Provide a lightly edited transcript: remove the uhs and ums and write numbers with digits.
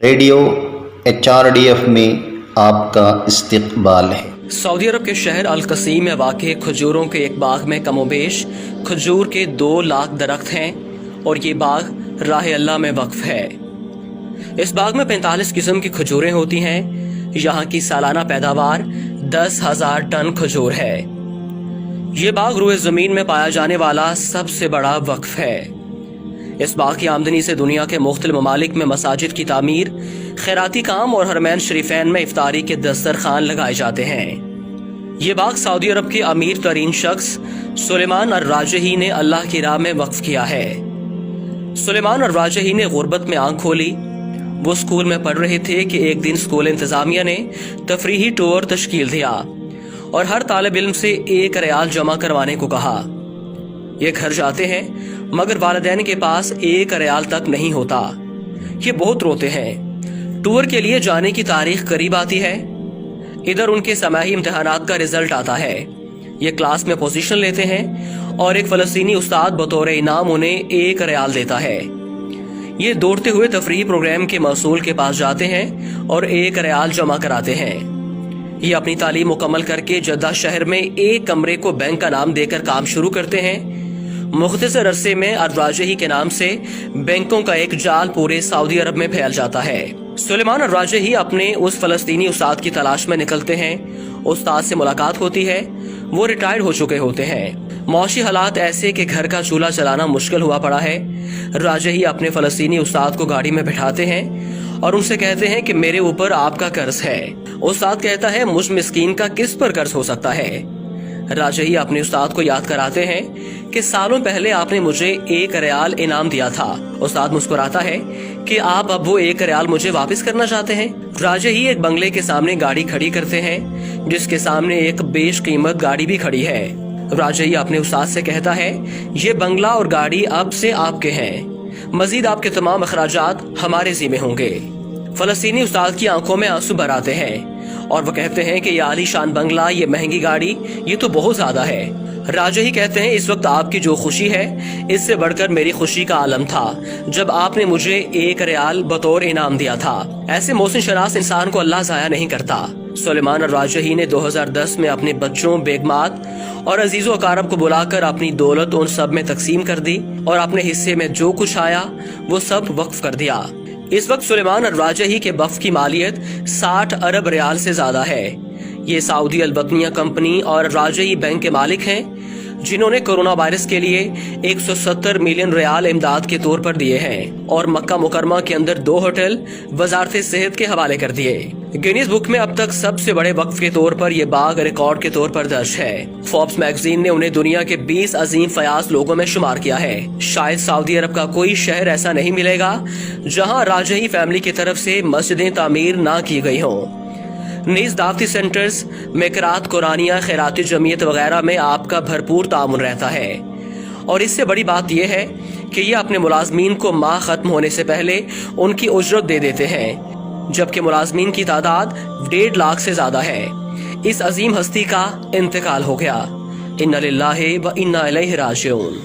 Radio HRDF میں آپ کا استقبال ہے۔ سعودی عرب کے شہر القصیم میں واقع کھجوروں کے ایک باغ میں کم و بیش کھجور کے 2 لاکھ درخت ہیں اور یہ باغ راہ اللہ میں وقف ہے۔ اس باغ میں 45 قسم کی کھجوریں ہوتی ہیں۔ یہاں کی سالانہ پیداوار 10,000 ٹن کھجور ہے۔ یہ باغ روئے زمین میں پایا جانے والا سب سے بڑا وقف ہے۔ اس باغ کی آمدنی سے دنیا کے مختلف ممالک میں مساجد کی تعمیر، خیراتی کام اور حرمین شریفین میں افطاری کے دسترخوان لگائے جاتے ہیں۔ یہ باغ سعودی عرب کے امیر ترین شخص سلیمان الراجحی نے اللہ کی راہ میں وقف کیا ہے۔ سلیمان الراجحی نے غربت میں آنکھ کھولی۔ وہ اسکول میں پڑھ رہے تھے کہ ایک دن اسکول انتظامیہ نے تفریحی ٹور تشکیل دیا اور ہر طالب علم سے 1 ریال جمع کروانے کو کہا۔ یہ گھر جاتے ہیں مگر والدین کے پاس 1 ریال تک نہیں ہوتا۔ یہ بہت روتے ہیں۔ ٹور کے لیے جانے کی تاریخ قریب آتی ہے۔ ادھر ان کے سماعی امتحانات کا رزلٹ آتا ہے۔ یہ کلاس میں پوزیشن لیتے ہیں اور ایک فلسطینی استاد بطور انعام انہیں 1 ریال دیتا ہے۔ یہ دوڑتے ہوئے تفریحی پروگرام کے مسئول کے پاس جاتے ہیں اور 1 ریال جمع کراتے ہیں۔ یہ اپنی تعلیم مکمل کر کے جدہ شہر میں ایک کمرے کو بینک کا نام دے کر کام شروع کرتے ہیں۔ مختصر عرصے میں الراجحی کے نام سے بینکوں کا ایک جال پورے سعودی عرب میں پھیل جاتا ہے۔ سلیمان الراجحی اپنے اس فلسطینی استاد کی تلاش میں نکلتے ہیں۔ استاد سے ملاقات ہوتی ہے۔ وہ ریٹائرڈ ہو چکے ہوتے ہیں۔ معاشی حالات ایسے کہ گھر کا چولہا چلانا مشکل ہوا پڑا ہے۔ راجحی اپنے فلسطینی استاد کو گاڑی میں بٹھاتے ہیں اور ان سے کہتے ہیں کہ میرے اوپر آپ کا قرض ہے۔ استاد کہتا ہے مجھ مسکین کا کس پر قرض ہو سکتا ہے؟ راجحی اپنے استاد کو یاد کراتے ہیں کہ سالوں پہلے آپ نے مجھے 1 ریال انعام دیا تھا۔ استاد مسکراتا ہے کہ آپ اب وہ 1 ریال مجھے واپس کرنا چاہتے ہیں۔ راجحی ایک بنگلے کے سامنے گاڑی کھڑی کرتے ہیں جس کے سامنے ایک بیش قیمت گاڑی بھی کھڑی ہے۔ راجحی اپنے استاد سے کہتا ہے یہ بنگلہ اور گاڑی اب سے آپ کے ہیں، مزید آپ کے تمام اخراجات ہمارے ذمہ ہوں گے۔ فلسطینی استاد کی آنکھوں میں آنسو بھر آتے ہیں اور وہ کہتے ہیں کہ یہ عالی شان بنگلہ، یہ مہنگی گاڑی، یہ تو بہت زیادہ ہے۔ راجحی کہتے ہیں اس وقت آپ کی جو خوشی ہے اس سے بڑھ کر میری خوشی کا عالم تھا جب آپ نے مجھے 1 ریال بطور انعام دیا تھا۔ ایسے محسن شناس انسان کو اللہ ضائع نہیں کرتا۔ سلیمان الراجحی نے 2010 میں اپنے بچوں، بیگمات اور عزیز و اقارب کو بلا کر اپنی دولت ان سب میں تقسیم کر دی اور اپنے حصے میں جو کچھ آیا وہ سب وقف کر دیا۔ اس وقت سلیمان الراجحی کے وقف کی مالیت 60 ارب ریال سے زیادہ ہے۔ یہ سعودی البطنیہ کمپنی اور راجحی بینک کے مالک ہیں جنہوں نے کورونا وائرس کے لیے 170 ملین ریال امداد کے طور پر دیے ہیں اور مکہ مکرمہ کے اندر 2 ہوٹل وزارت صحت کے حوالے کر دیے۔ گینیز بک میں اب تک سب سے بڑے وقف کے طور پر یہ باغ ریکارڈ کے طور پر درج ہے۔ فوربس میگزین نے انہیں دنیا کے 20 عظیم فیاض لوگوں میں شمار کیا ہے۔ شاید سعودی عرب کا کوئی شہر ایسا نہیں ملے گا جہاں راجحی فیملی کی طرف سے مسجدیں تعمیر نہ کی گئی ہوں۔ نیز دعوتی سینٹرز، میکرات قرآنیہ، خیراتی جمعیت وغیرہ میں آپ کا بھرپور تعاون رہتا ہے۔ اور اس سے بڑی بات یہ ہے کہ یہ اپنے ملازمین کو ماہ ختم ہونے سے پہلے ان کی اجرت دے دیتے ہیں، جبکہ ملازمین کی تعداد 1.5 لاکھ سے زیادہ ہے۔ اس عظیم ہستی کا انتقال ہو گیا۔ انا للہ و انا الیہ راجعون۔